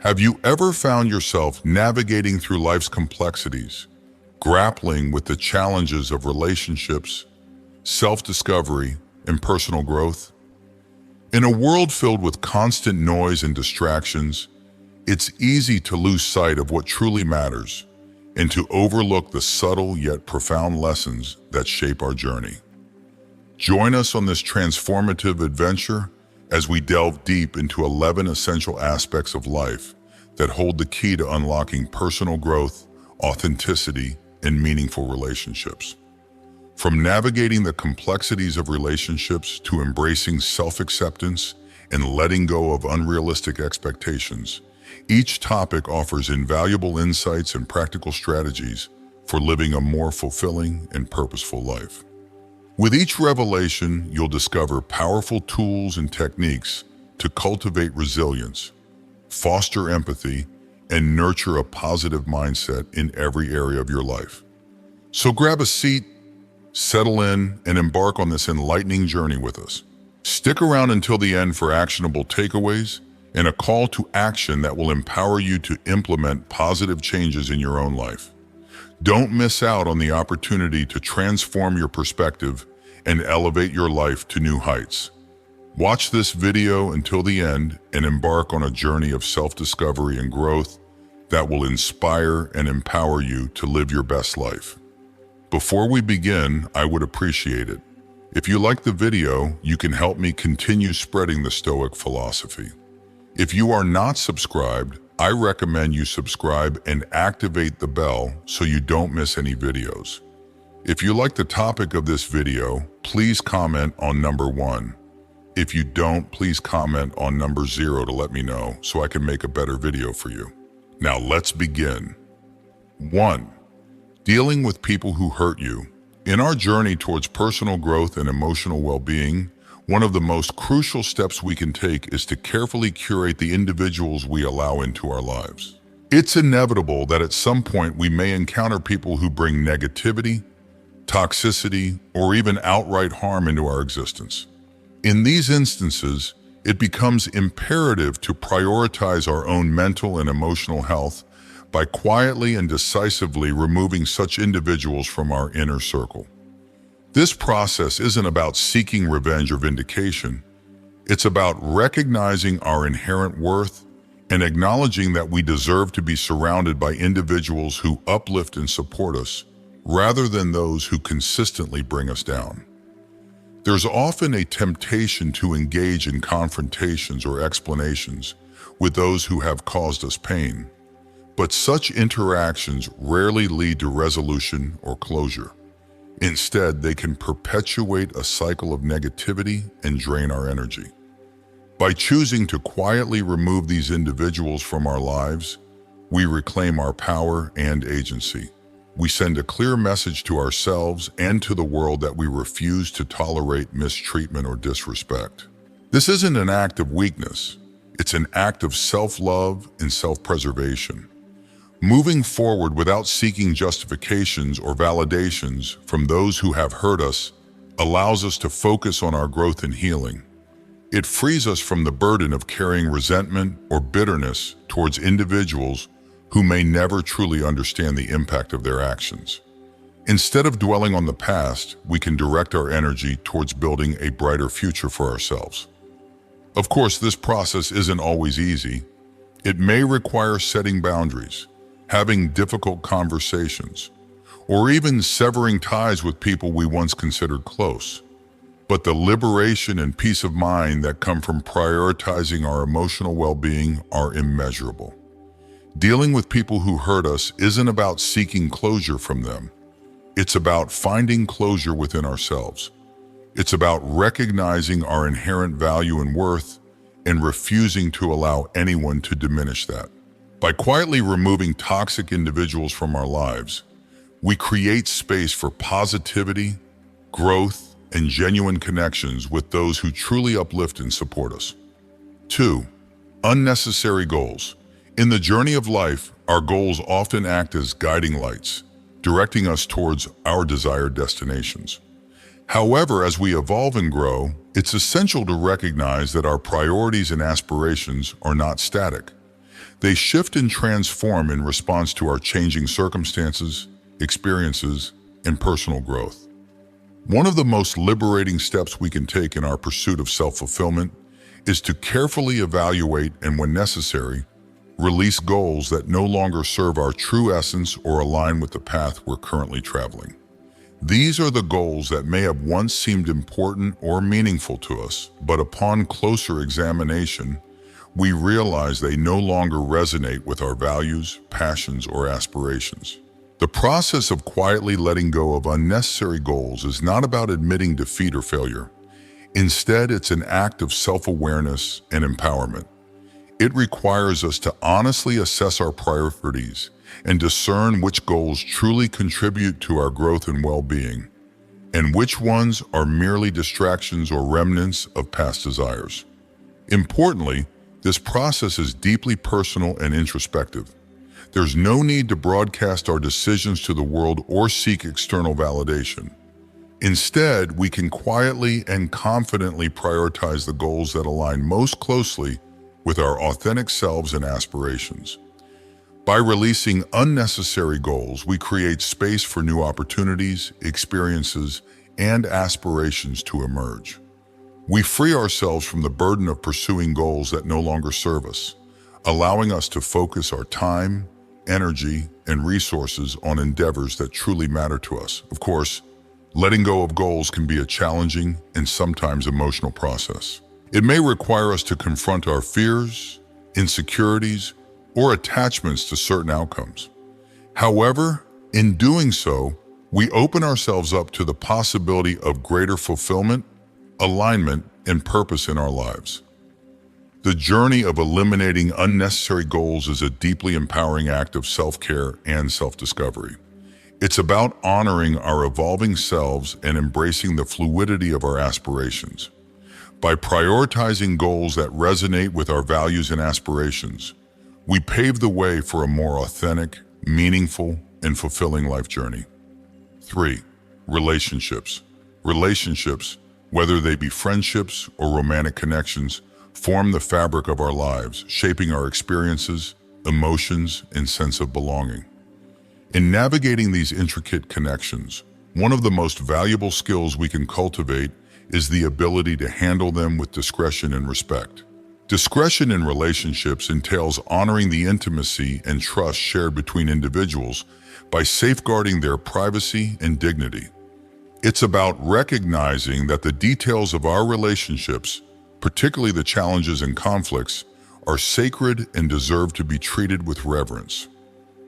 Have you ever found yourself navigating through life's complexities, grappling with the challenges of relationships, self-discovery, and personal growth? In a world filled with constant noise and distractions, it's easy to lose sight of what truly matters and to overlook the subtle yet profound lessons that shape our journey. Join us on this transformative adventure as we delve deep into 11 essential aspects of life that hold the key to unlocking personal growth, authenticity, and meaningful relationships. From navigating the complexities of relationships to embracing self-acceptance and letting go of unrealistic expectations, each topic offers invaluable insights and practical strategies for living a more fulfilling and purposeful life. With each revelation, you'll discover powerful tools and techniques to cultivate resilience, foster empathy, and nurture a positive mindset in every area of your life. So grab a seat, settle in, and embark on this enlightening journey with us. Stick around until the end for actionable takeaways and a call to action that will empower you to implement positive changes in your own life. Don't miss out on the opportunity to transform your perspective and elevate your life to new heights. Watch this video until the end and embark on a journey of self-discovery and growth that will inspire and empower you to live your best life. Before we begin, I would appreciate it if you like the video, you can help me continue spreading the Stoic philosophy. If you are not subscribed, I recommend you subscribe and activate the bell so you don't miss any videos. If you like the topic of this video, please comment on number 1. If you don't, please comment on number 0 to let me know so I can make a better video for you. Now let's begin. 1. Dealing with people who hurt you. In our journey towards personal growth and emotional well-being, one of the most crucial steps we can take is to carefully curate the individuals we allow into our lives. It's inevitable that at some point we may encounter people who bring negativity, toxicity, or even outright harm into our existence. In these instances, it becomes imperative to prioritize our own mental and emotional health by quietly and decisively removing such individuals from our inner circle. This process isn't about seeking revenge or vindication. It's about recognizing our inherent worth and acknowledging that we deserve to be surrounded by individuals who uplift and support us, rather than those who consistently bring us down. There's often a temptation to engage in confrontations or explanations with those who have caused us pain, but such interactions rarely lead to resolution or closure. Instead, they can perpetuate a cycle of negativity and drain our energy. By choosing to quietly remove these individuals from our lives, we reclaim our power and agency. We send a clear message to ourselves and to the world that we refuse to tolerate mistreatment or disrespect. This isn't an act of weakness. It's an act of self-love and self-preservation. Moving forward without seeking justifications or validations from those who have hurt us allows us to focus on our growth and healing. It frees us from the burden of carrying resentment or bitterness towards individuals who may never truly understand the impact of their actions. Instead of dwelling on the past, we can direct our energy towards building a brighter future for ourselves. Of course, this process isn't always easy. It may require setting boundaries, having difficult conversations, or even severing ties with people we once considered close. But the liberation and peace of mind that come from prioritizing our emotional well-being are immeasurable. Dealing with people who hurt us isn't about seeking closure from them. It's about finding closure within ourselves. It's about recognizing our inherent value and worth and refusing to allow anyone to diminish that. By quietly removing toxic individuals from our lives, we create space for positivity, growth, and genuine connections with those who truly uplift and support us. 2. Unnecessary goals. In the journey of life, our goals often act as guiding lights, directing us towards our desired destinations. However, as we evolve and grow, it's essential to recognize that our priorities and aspirations are not static. They shift and transform in response to our changing circumstances, experiences, and personal growth. One of the most liberating steps we can take in our pursuit of self-fulfillment is to carefully evaluate and, when necessary, release goals that no longer serve our true essence or align with the path we're currently traveling. These are the goals that may have once seemed important or meaningful to us, but upon closer examination, we realize they no longer resonate with our values, passions, or aspirations. The process of quietly letting go of unnecessary goals is not about admitting defeat or failure. Instead, it's an act of self-awareness and empowerment. It requires us to honestly assess our priorities and discern which goals truly contribute to our growth and well-being, and which ones are merely distractions or remnants of past desires. Importantly, this process is deeply personal and introspective. There's no need to broadcast our decisions to the world or seek external validation. Instead, we can quietly and confidently prioritize the goals that align most closely with our authentic selves and aspirations. By releasing unnecessary goals, we create space for new opportunities, experiences, and aspirations to emerge. We free ourselves from the burden of pursuing goals that no longer serve us, allowing us to focus our time, energy, and resources on endeavors that truly matter to us. Of course, letting go of goals can be a challenging and sometimes emotional process. It may require us to confront our fears, insecurities, or attachments to certain outcomes. However, in doing so, we open ourselves up to the possibility of greater fulfillment, alignment, and purpose in our lives. The journey of eliminating unnecessary goals is a deeply empowering act of self-care and self-discovery. It's about honoring our evolving selves and embracing the fluidity of our aspirations. By prioritizing goals that resonate with our values and aspirations, we pave the way for a more authentic, meaningful, and fulfilling life journey. 3. Relationships. Relationships, whether they be friendships or romantic connections, form the fabric of our lives, shaping our experiences, emotions, and sense of belonging. In navigating these intricate connections, one of the most valuable skills we can cultivate is the ability to handle them with discretion and respect. Discretion in relationships entails honoring the intimacy and trust shared between individuals by safeguarding their privacy and dignity. It's about recognizing that the details of our relationships, particularly the challenges and conflicts, are sacred and deserve to be treated with reverence.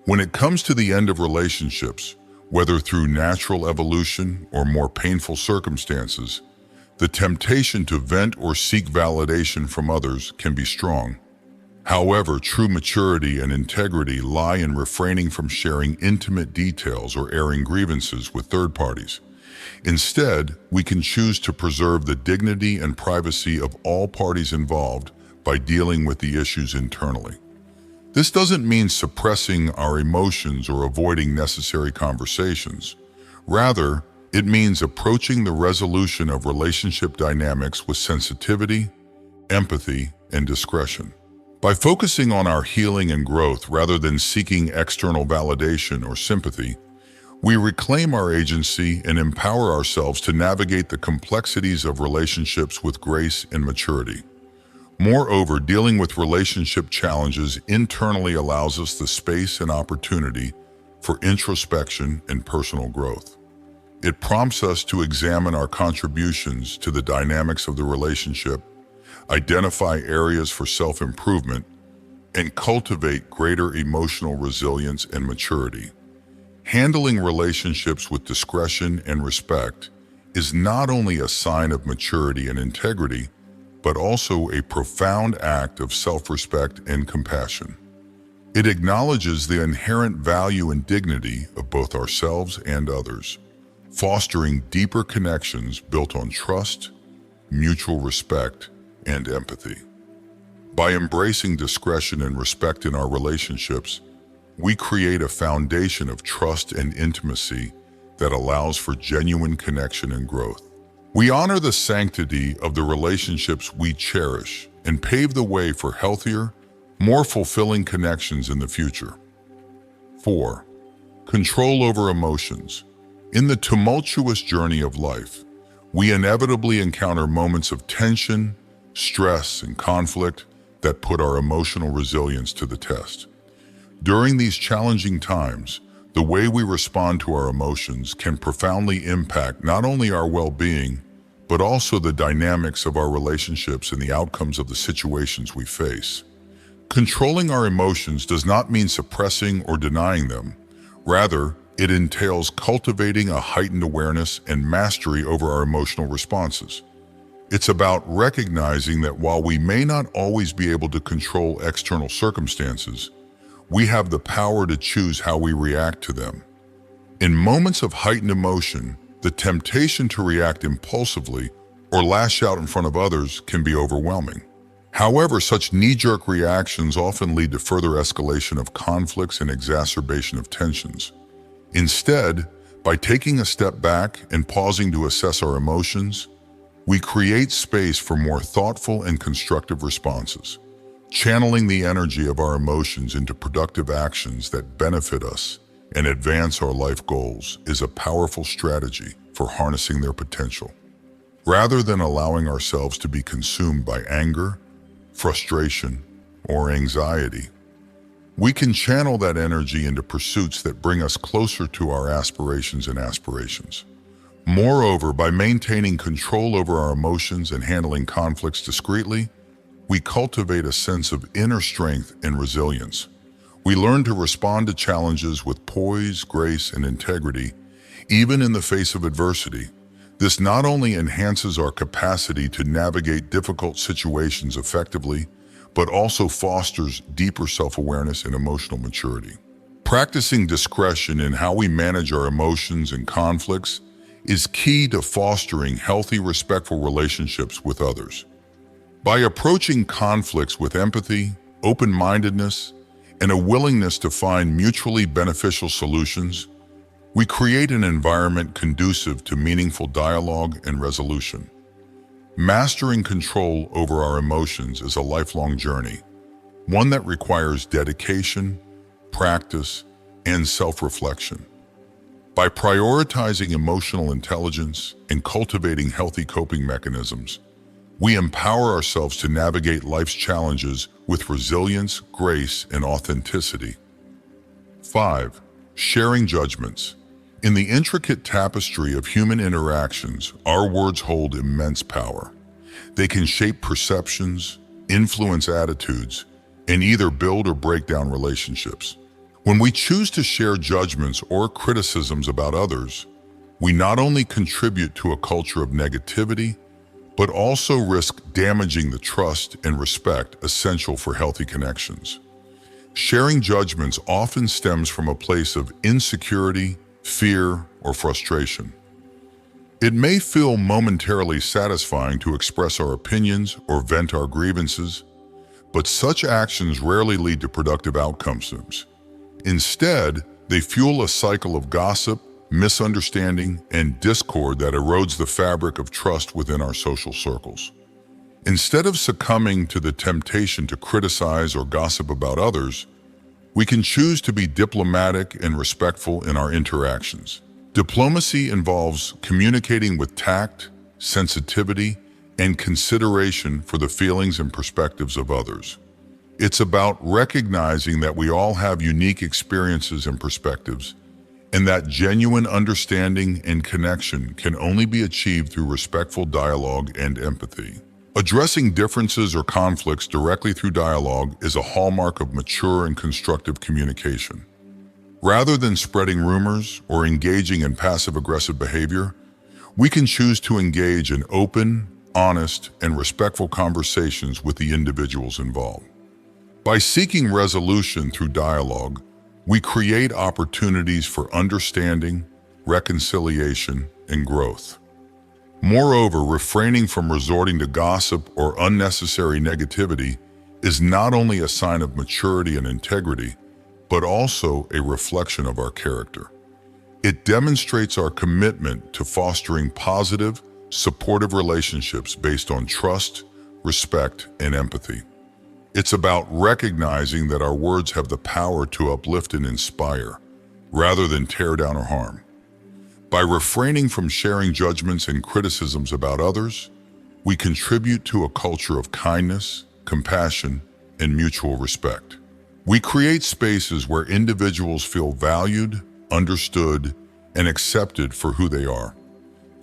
When it comes to the end of relationships, whether through natural evolution or more painful circumstances, the temptation to vent or seek validation from others can be strong. However, true maturity and integrity lie in refraining from sharing intimate details or airing grievances with third parties. Instead, we can choose to preserve the dignity and privacy of all parties involved by dealing with the issues internally. This doesn't mean suppressing our emotions or avoiding necessary conversations. Rather, it means approaching the resolution of relationship dynamics with sensitivity, empathy, and discretion. By focusing on our healing and growth rather than seeking external validation or sympathy, we reclaim our agency and empower ourselves to navigate the complexities of relationships with grace and maturity. Moreover, dealing with relationship challenges internally allows us the space and opportunity for introspection and personal growth. It prompts us to examine our contributions to the dynamics of the relationship, identify areas for self-improvement, and cultivate greater emotional resilience and maturity. Handling relationships with discretion and respect is not only a sign of maturity and integrity, but also a profound act of self-respect and compassion. It acknowledges the inherent value and dignity of both ourselves and others, fostering deeper connections built on trust, mutual respect, and empathy. By embracing discretion and respect in our relationships, we create a foundation of trust and intimacy that allows for genuine connection and growth. We honor the sanctity of the relationships we cherish and pave the way for healthier, more fulfilling connections in the future. 4. Control over emotions. In the tumultuous journey of life, we inevitably encounter moments of tension, stress, and conflict that put our emotional resilience to the test. During these challenging times, the way we respond to our emotions can profoundly impact not only our well-being, but also the dynamics of our relationships and the outcomes of the situations we face. Controlling our emotions does not mean suppressing or denying them. Rather, it entails cultivating a heightened awareness and mastery over our emotional responses. It's about recognizing that while we may not always be able to control external circumstances, we have the power to choose how we react to them. In moments of heightened emotion, the temptation to react impulsively or lash out in front of others can be overwhelming. However, such knee-jerk reactions often lead to further escalation of conflicts and exacerbation of tensions. Instead, by taking a step back and pausing to assess our emotions, we create space for more thoughtful and constructive responses. Channeling the energy of our emotions into productive actions that benefit us and advance our life goals is a powerful strategy for harnessing their potential. Rather than allowing ourselves to be consumed by anger, frustration, or anxiety, we can channel that energy into pursuits that bring us closer to our aspirations. Moreover, by maintaining control over our emotions and handling conflicts discreetly, we cultivate a sense of inner strength and resilience. We learn to respond to challenges with poise, grace, and integrity, even in the face of adversity. This not only enhances our capacity to navigate difficult situations effectively, but also fosters deeper self-awareness and emotional maturity. Practicing discretion in how we manage our emotions and conflicts is key to fostering healthy, respectful relationships with others. By approaching conflicts with empathy, open-mindedness, and a willingness to find mutually beneficial solutions, we create an environment conducive to meaningful dialogue and resolution. Mastering control over our emotions is a lifelong journey, one that requires dedication, practice, and self-reflection. By prioritizing emotional intelligence and cultivating healthy coping mechanisms, we empower ourselves to navigate life's challenges with resilience, grace, and authenticity. 5. Sharing judgments. In the intricate tapestry of human interactions, our words hold immense power. They can shape perceptions, influence attitudes, and either build or break down relationships. When we choose to share judgments or criticisms about others, we not only contribute to a culture of negativity, but also risk damaging the trust and respect essential for healthy connections. Sharing judgments often stems from a place of insecurity, fear, or frustration. It may feel momentarily satisfying to express our opinions or vent our grievances, but such actions rarely lead to productive outcomes. Instead, they fuel a cycle of gossip, misunderstanding, and discord that erodes the fabric of trust within our social circles. Instead of succumbing to the temptation to criticize or gossip about others, we can choose to be diplomatic and respectful in our interactions. Diplomacy involves communicating with tact, sensitivity, and consideration for the feelings and perspectives of others. It's about recognizing that we all have unique experiences and perspectives, and that genuine understanding and connection can only be achieved through respectful dialogue and empathy. Addressing differences or conflicts directly through dialogue is a hallmark of mature and constructive communication. Rather than spreading rumors or engaging in passive-aggressive behavior, we can choose to engage in open, honest, and respectful conversations with the individuals involved. By seeking resolution through dialogue, we create opportunities for understanding, reconciliation, and growth. Moreover, refraining from resorting to gossip or unnecessary negativity is not only a sign of maturity and integrity, but also a reflection of our character. It demonstrates our commitment to fostering positive, supportive relationships based on trust, respect, and empathy. It's about recognizing that our words have the power to uplift and inspire, rather than tear down or harm. By refraining from sharing judgments and criticisms about others, we contribute to a culture of kindness, compassion, and mutual respect. We create spaces where individuals feel valued, understood, and accepted for who they are.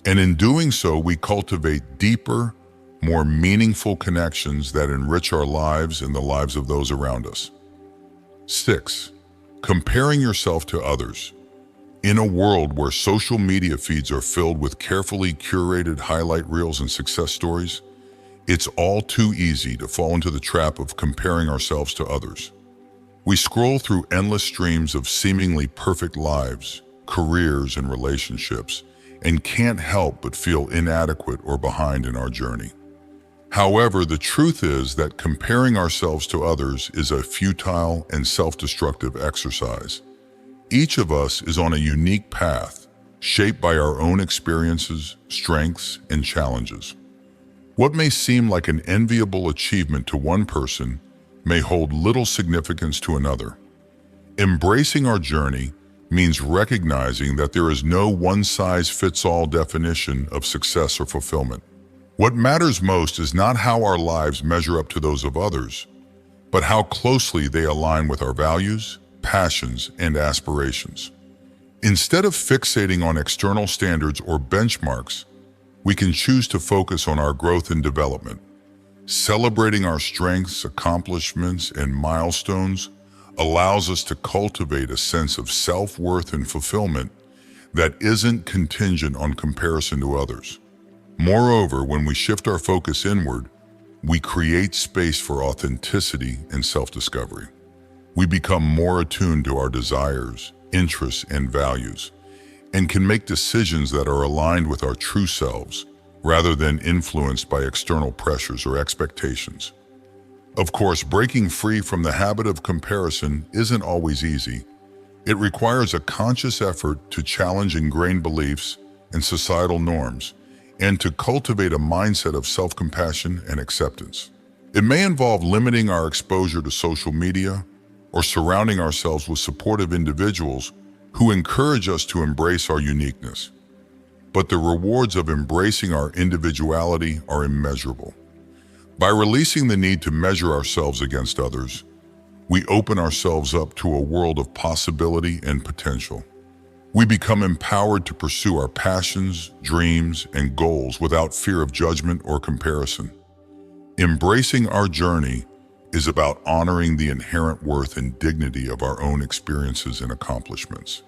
And in doing so, we cultivate deeper, more meaningful connections that enrich our lives and the lives of those around us. 6. Comparing yourself to others. In a world where social media feeds are filled with carefully curated highlight reels and success stories, it's all too easy to fall into the trap of comparing ourselves to others. We scroll through endless streams of seemingly perfect lives, careers, and relationships, and can't help but feel inadequate or behind in our journey. However, the truth is that comparing ourselves to others is a futile and self-destructive exercise. Each of us is on a unique path, shaped by our own experiences, strengths, and challenges. What may seem like an enviable achievement to one person may hold little significance to another. Embracing our journey means recognizing that there is no one-size-fits-all definition of success or fulfillment. What matters most is not how our lives measure up to those of others, but how closely they align with our values, passions, and aspirations. Instead of fixating on external standards or benchmarks, we can choose to focus on our growth and development. Celebrating our strengths, accomplishments, and milestones allows us to cultivate a sense of self-worth and fulfillment that isn't contingent on comparison to others. Moreover, when we shift our focus inward, we create space for authenticity and self-discovery. We become more attuned to our desires, interests, and values, and can make decisions that are aligned with our true selves, rather than influenced by external pressures or expectations. Of course, breaking free from the habit of comparison isn't always easy. It requires a conscious effort to challenge ingrained beliefs and societal norms, and to cultivate a mindset of self-compassion and acceptance. It may involve limiting our exposure to social media or surrounding ourselves with supportive individuals who encourage us to embrace our uniqueness. But the rewards of embracing our individuality are immeasurable. By releasing the need to measure ourselves against others, we open ourselves up to a world of possibility and potential. We become empowered to pursue our passions, dreams, and goals without fear of judgment or comparison. Embracing our journey is about honoring the inherent worth and dignity of our own experiences and accomplishments.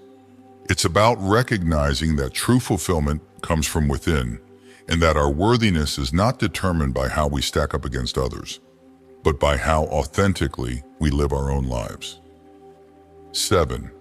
It's about recognizing that true fulfillment comes from within, and that our worthiness is not determined by how we stack up against others, but by how authentically we live our own lives. 7.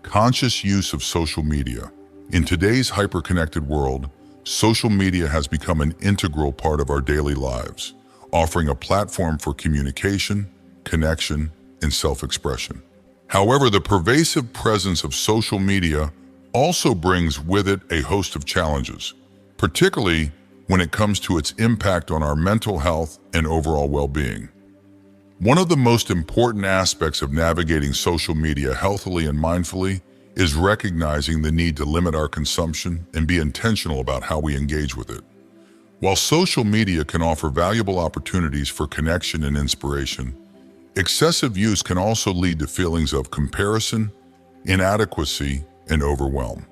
Conscious use of social media. In today's hyper-connected world, social media has become an integral part of our daily lives, offering a platform for communication, connection, and self-expression. However, the pervasive presence of social media also brings with it a host of challenges, particularly when it comes to its impact on our mental health and overall well-being. One of the most important aspects of navigating social media healthily and mindfully is recognizing the need to limit our consumption and be intentional about how we engage with it. While social media can offer valuable opportunities for connection and inspiration, excessive use can also lead to feelings of comparison, inadequacy, and overwhelm.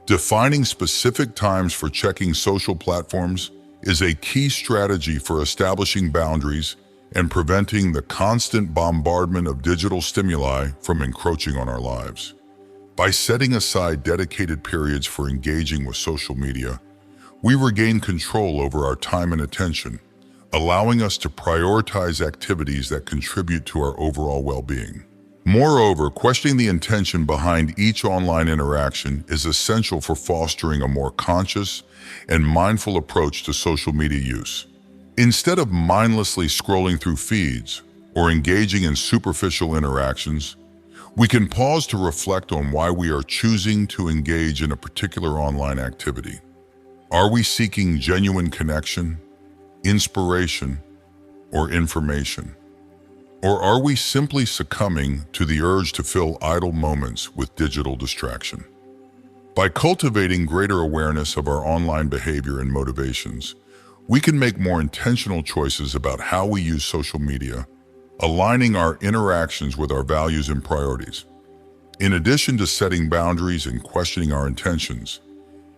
Defining specific times for checking social platforms is a key strategy for establishing boundaries and preventing the constant bombardment of digital stimuli from encroaching on our lives. By setting aside dedicated periods for engaging with social media, we regain control over our time and attention, allowing us to prioritize activities that contribute to our overall well-being. Moreover, questioning the intention behind each online interaction is essential for fostering a more conscious and mindful approach to social media use. Instead of mindlessly scrolling through feeds or engaging in superficial interactions, we can pause to reflect on why we are choosing to engage in a particular online activity. Are we seeking genuine connection, inspiration, or information? Or are we simply succumbing to the urge to fill idle moments with digital distraction? By cultivating greater awareness of our online behavior and motivations, we can make more intentional choices about how we use social media, aligning our interactions with our values and priorities. In addition to setting boundaries and questioning our intentions,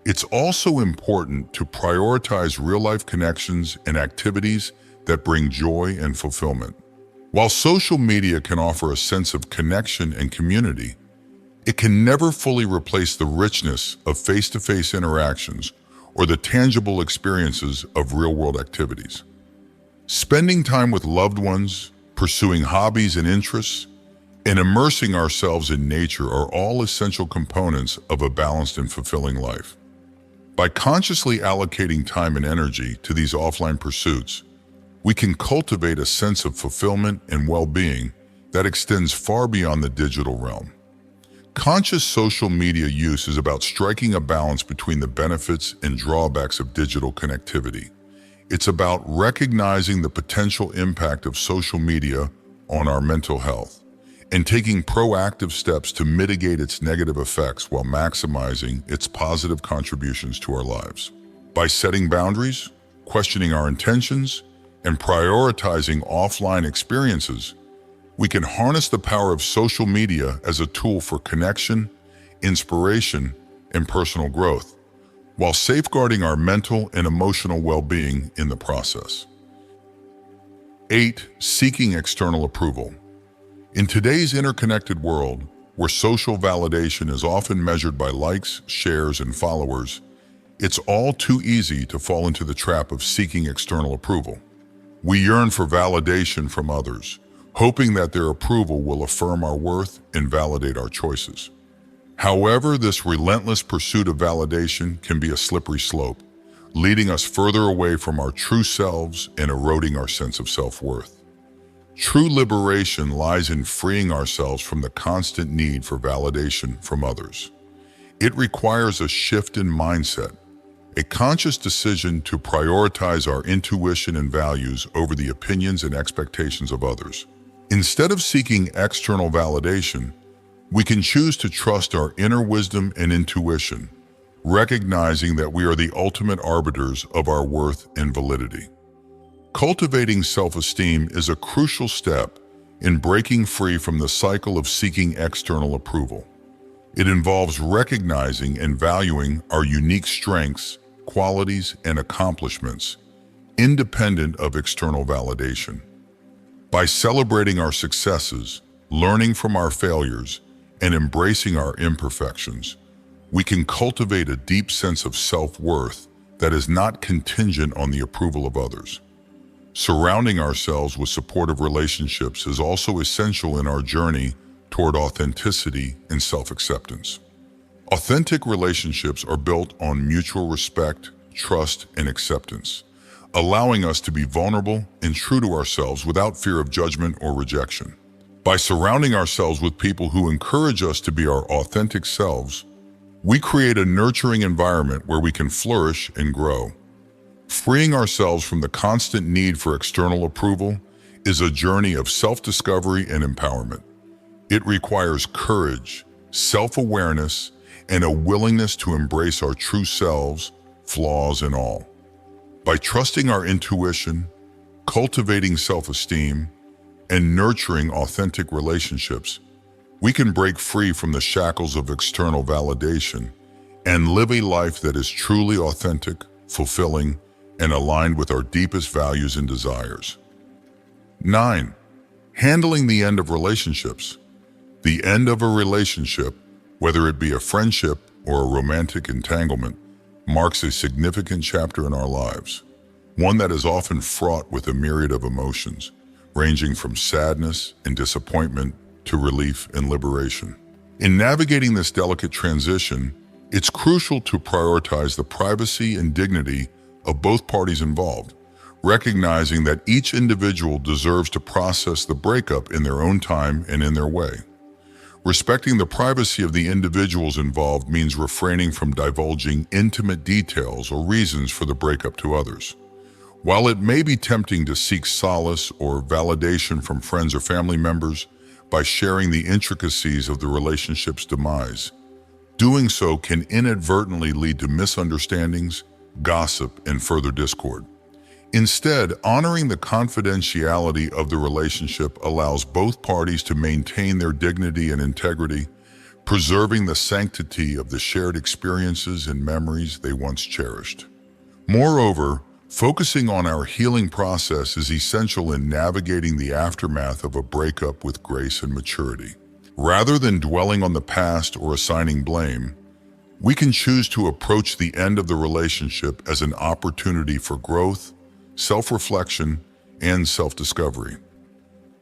it's also important to prioritize real-life connections and activities that bring joy and fulfillment. While social media can offer a sense of connection and community, it can never fully replace the richness of face-to-face interactions or the tangible experiences of real-world activities. Spending time with loved ones, pursuing hobbies and interests, and immersing ourselves in nature are all essential components of a balanced and fulfilling life. By consciously allocating time and energy to these offline pursuits, we can cultivate a sense of fulfillment and well-being that extends far beyond the digital realm. Conscious social media use is about striking a balance between the benefits and drawbacks of digital connectivity. It's about recognizing the potential impact of social media on our mental health and taking proactive steps to mitigate its negative effects while maximizing its positive contributions to our lives. By setting boundaries, questioning our intentions, and prioritizing offline experiences, we can harness the power of social media as a tool for connection, inspiration, and personal growth, while safeguarding our mental and emotional well-being in the process. 8. Seeking external approval. In today's interconnected world, where social validation is often measured by likes, shares, and followers, it's all too easy to fall into the trap of seeking external approval. We yearn for validation from others, hoping that their approval will affirm our worth and validate our choices. However, this relentless pursuit of validation can be a slippery slope, leading us further away from our true selves and eroding our sense of self-worth. True liberation lies in freeing ourselves from the constant need for validation from others. It requires a shift in mindset, a conscious decision to prioritize our intuition and values over the opinions and expectations of others. Instead of seeking external validation, we can choose to trust our inner wisdom and intuition, recognizing that we are the ultimate arbiters of our worth and validity. Cultivating self-esteem is a crucial step in breaking free from the cycle of seeking external approval. It involves recognizing and valuing our unique strengths, qualities, and accomplishments, independent of external validation. By celebrating our successes, learning from our failures, and embracing our imperfections, we can cultivate a deep sense of self-worth that is not contingent on the approval of others. Surrounding ourselves with supportive relationships is also essential in our journey toward authenticity and self-acceptance. Authentic relationships are built on mutual respect, trust, and acceptance, allowing us to be vulnerable and true to ourselves without fear of judgment or rejection. By surrounding ourselves with people who encourage us to be our authentic selves, we create a nurturing environment where we can flourish and grow. Freeing ourselves from the constant need for external approval is a journey of self-discovery and empowerment. It requires courage, self-awareness, and a willingness to embrace our true selves, flaws and all. By trusting our intuition, cultivating self-esteem, and nurturing authentic relationships, we can break free from the shackles of external validation and live a life that is truly authentic, fulfilling, and aligned with our deepest values and desires. 9. Handling the end of relationships. The end of a relationship, whether it be a friendship or a romantic entanglement, marks a significant chapter in our lives, one that is often fraught with a myriad of emotions, ranging from sadness and disappointment to relief and liberation. In navigating this delicate transition, it's crucial to prioritize the privacy and dignity of both parties involved, recognizing that each individual deserves to process the breakup in their own time and in their way. Respecting the privacy of the individuals involved means refraining from divulging intimate details or reasons for the breakup to others. While it may be tempting to seek solace or validation from friends or family members by sharing the intricacies of the relationship's demise, doing so can inadvertently lead to misunderstandings, gossip, and further discord. Instead, honoring the confidentiality of the relationship allows both parties to maintain their dignity and integrity, preserving the sanctity of the shared experiences and memories they once cherished. Moreover, focusing on our healing process is essential in navigating the aftermath of a breakup with grace and maturity. Rather than dwelling on the past or assigning blame, we can choose to approach the end of the relationship as an opportunity for growth, self-reflection, and self-discovery.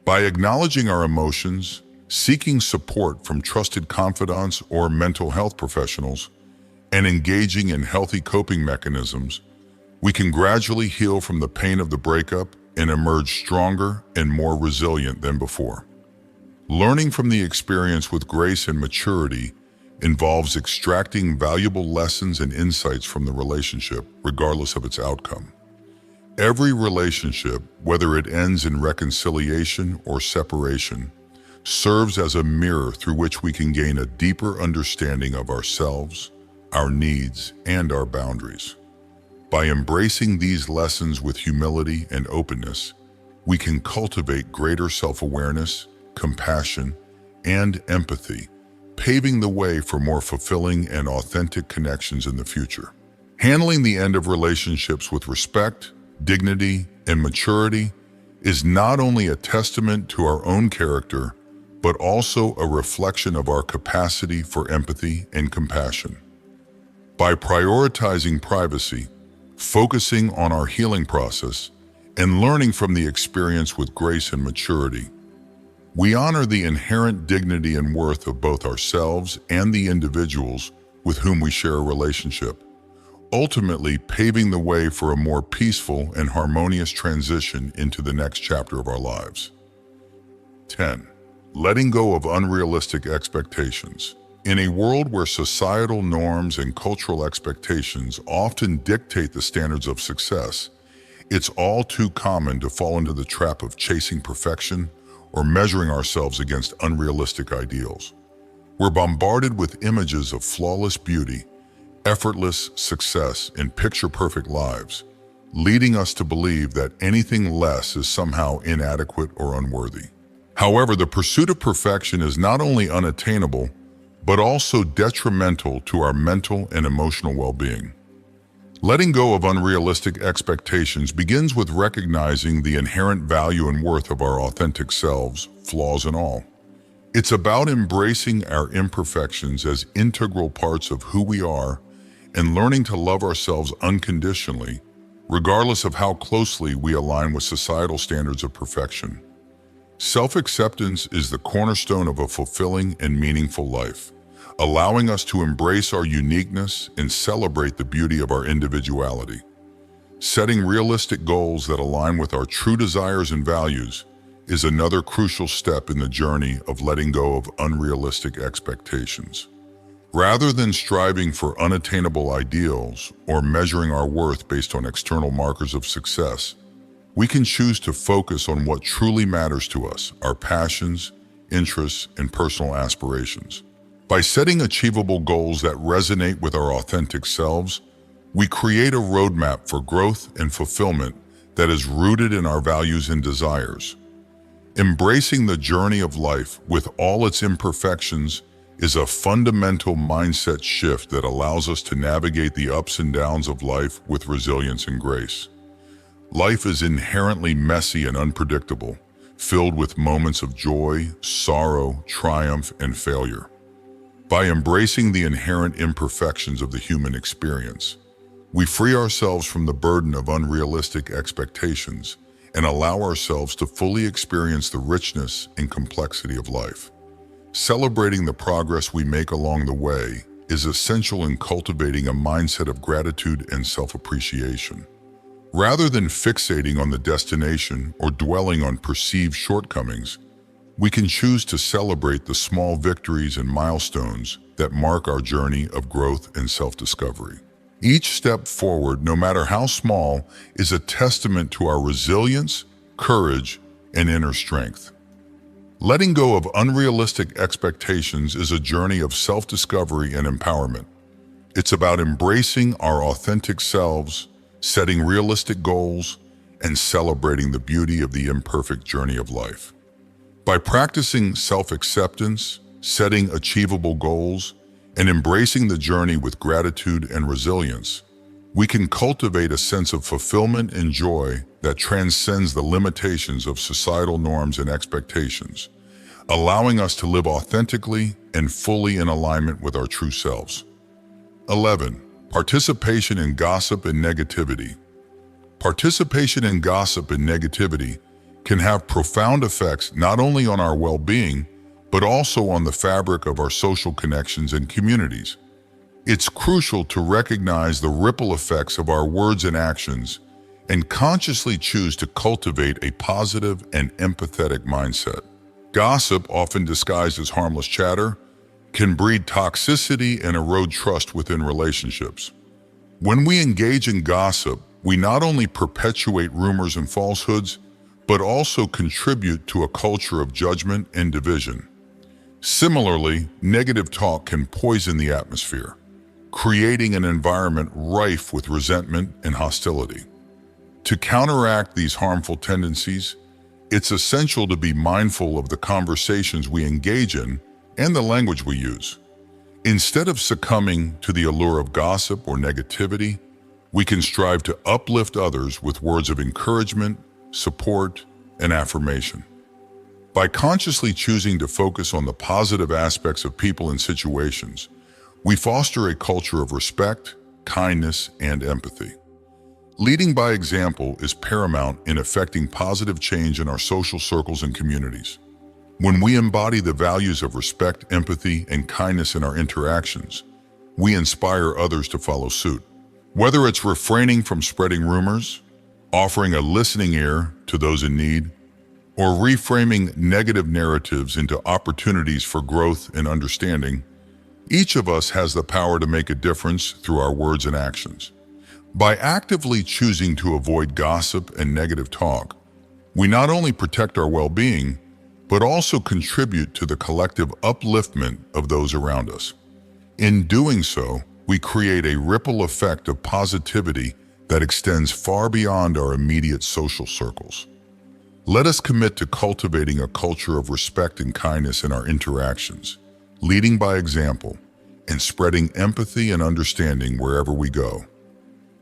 By acknowledging our emotions, seeking support from trusted confidants or mental health professionals, and engaging in healthy coping mechanisms, we can gradually heal from the pain of the breakup and emerge stronger and more resilient than before. Learning from the experience with grace and maturity involves extracting valuable lessons and insights from the relationship, regardless of its outcome. Every relationship, whether it ends in reconciliation or separation, serves as a mirror through which we can gain a deeper understanding of ourselves, our needs, and our boundaries. By embracing these lessons with humility and openness, we can cultivate greater self-awareness, compassion, and empathy, paving the way for more fulfilling and authentic connections in the future. Handling the end of relationships with respect, dignity, and maturity is not only a testament to our own character, but also a reflection of our capacity for empathy and compassion. By prioritizing privacy, focusing on our healing process, and learning from the experience with grace and maturity, we honor the inherent dignity and worth of both ourselves and the individuals with whom we share a relationship, ultimately paving the way for a more peaceful and harmonious transition into the next chapter of our lives. 10. Letting go of unrealistic expectations. In a world where societal norms and cultural expectations often dictate the standards of success, it's all too common to fall into the trap of chasing perfection or measuring ourselves against unrealistic ideals. We're bombarded with images of flawless beauty, effortless success, and picture-perfect lives, leading us to believe that anything less is somehow inadequate or unworthy. However, the pursuit of perfection is not only unattainable, but also detrimental to our mental and emotional well-being. Letting go of unrealistic expectations begins with recognizing the inherent value and worth of our authentic selves, flaws and all. It's about embracing our imperfections as integral parts of who we are and learning to love ourselves unconditionally, regardless of how closely we align with societal standards of perfection. Self-acceptance is the cornerstone of a fulfilling and meaningful life, allowing us to embrace our uniqueness and celebrate the beauty of our individuality. Setting realistic goals that align with our true desires and values is another crucial step in the journey of letting go of unrealistic expectations. Rather than striving for unattainable ideals or measuring our worth based on external markers of success, we can choose to focus on what truly matters to us, our passions, interests, and personal aspirations. By setting achievable goals that resonate with our authentic selves, we create a roadmap for growth and fulfillment that is rooted in our values and desires. Embracing the journey of life with all its imperfections is a fundamental mindset shift that allows us to navigate the ups and downs of life with resilience and grace. Life is inherently messy and unpredictable, filled with moments of joy, sorrow, triumph, and failure. By embracing the inherent imperfections of the human experience, we free ourselves from the burden of unrealistic expectations and allow ourselves to fully experience the richness and complexity of life. Celebrating the progress we make along the way is essential in cultivating a mindset of gratitude and self-appreciation. Rather than fixating on the destination or dwelling on perceived shortcomings, we can choose to celebrate the small victories and milestones that mark our journey of growth and self-discovery. Each step forward, no matter how small, is a testament to our resilience, courage, and inner strength. Letting go of unrealistic expectations is a journey of self-discovery and empowerment. It's about embracing our authentic selves, setting realistic goals, and celebrating the beauty of the imperfect journey of life. By practicing self-acceptance, setting achievable goals, and embracing the journey with gratitude and resilience, we can cultivate a sense of fulfillment and joy that transcends the limitations of societal norms and expectations, allowing us to live authentically and fully in alignment with our true selves. 11. Participation in gossip and negativity. Participation in gossip and negativity can have profound effects not only on our well-being, but also on the fabric of our social connections and communities. It's crucial to recognize the ripple effects of our words and actions and consciously choose to cultivate a positive and empathetic mindset. Gossip, often disguised as harmless chatter, can breed toxicity and erode trust within relationships. When we engage in gossip, we not only perpetuate rumors and falsehoods, but also contribute to a culture of judgment and division. Similarly, negative talk can poison the atmosphere, creating an environment rife with resentment and hostility. To counteract these harmful tendencies, it's essential to be mindful of the conversations we engage in and the language we use. Instead of succumbing to the allure of gossip or negativity, we can strive to uplift others with words of encouragement, support, and affirmation. By consciously choosing to focus on the positive aspects of people and situations, we foster a culture of respect, kindness, and empathy. Leading by example is paramount in effecting positive change in our social circles and communities. When we embody the values of respect, empathy, and kindness in our interactions, we inspire others to follow suit. Whether it's refraining from spreading rumors, offering a listening ear to those in need, or reframing negative narratives into opportunities for growth and understanding, each of us has the power to make a difference through our words and actions. By actively choosing to avoid gossip and negative talk, we not only protect our well-being, but also contribute to the collective upliftment of those around us. In doing so, we create a ripple effect of positivity that extends far beyond our immediate social circles. Let us commit to cultivating a culture of respect and kindness in our interactions, leading by example, and spreading empathy and understanding wherever we go.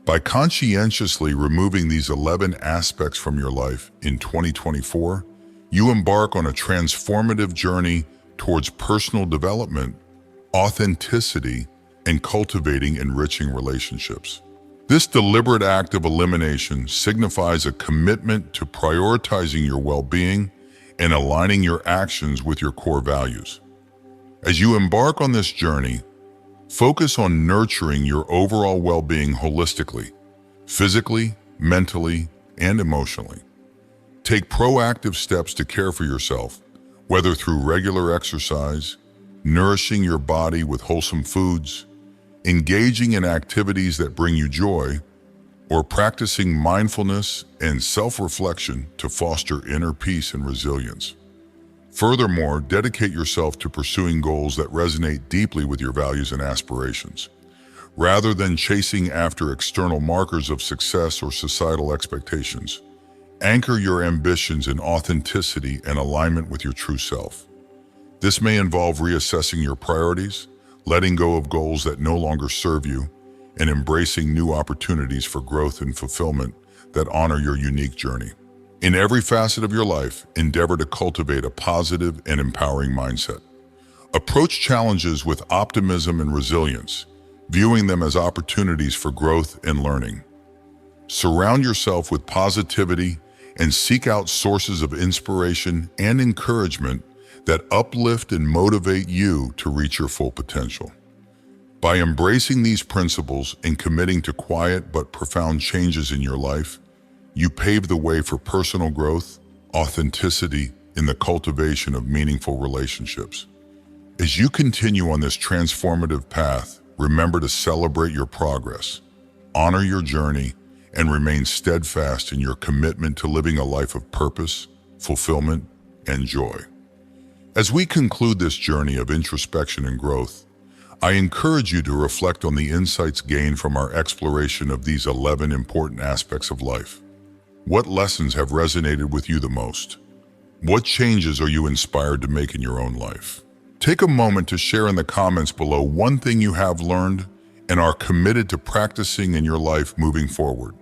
By conscientiously removing these 11 aspects from your life in 2024, you embark on a transformative journey towards personal development, authenticity, and cultivating enriching relationships. This deliberate act of elimination signifies a commitment to prioritizing your well-being and aligning your actions with your core values. As you embark on this journey, focus on nurturing your overall well-being holistically, physically, mentally, and emotionally. Take proactive steps to care for yourself, whether through regular exercise, nourishing your body with wholesome foods, engaging in activities that bring you joy, or practicing mindfulness and self-reflection to foster inner peace and resilience. Furthermore, dedicate yourself to pursuing goals that resonate deeply with your values and aspirations. Rather than chasing after external markers of success or societal expectations, anchor your ambitions in authenticity and alignment with your true self. This may involve reassessing your priorities, letting go of goals that no longer serve you, and embracing new opportunities for growth and fulfillment that honor your unique journey. In every facet of your life, endeavor to cultivate a positive and empowering mindset. Approach challenges with optimism and resilience, viewing them as opportunities for growth and learning. Surround yourself with positivity and seek out sources of inspiration and encouragement that uplift and motivate you to reach your full potential. By embracing these principles and committing to quiet but profound changes in your life, you pave the way for personal growth, authenticity, and the cultivation of meaningful relationships. As you continue on this transformative path, remember to celebrate your progress, honor your journey and remain steadfast in your commitment to living a life of purpose, fulfillment, and joy. As we conclude this journey of introspection and growth, I encourage you to reflect on the insights gained from our exploration of these 11 important aspects of life. What lessons have resonated with you the most? What changes are you inspired to make in your own life? Take a moment to share in the comments below one thing you have learned and are committed to practicing in your life moving forward.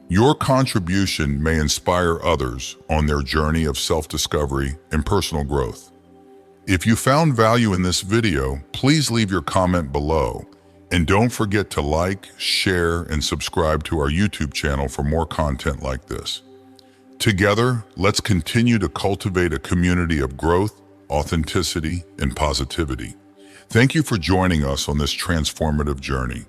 Your contribution may inspire others on their journey of self-discovery and personal growth. If you found value in this video, please leave your comment below, and don't forget to like, share, and subscribe to our YouTube channel for more content like this. Together, let's continue to cultivate a community of growth, authenticity, and positivity. Thank you for joining us on this transformative journey.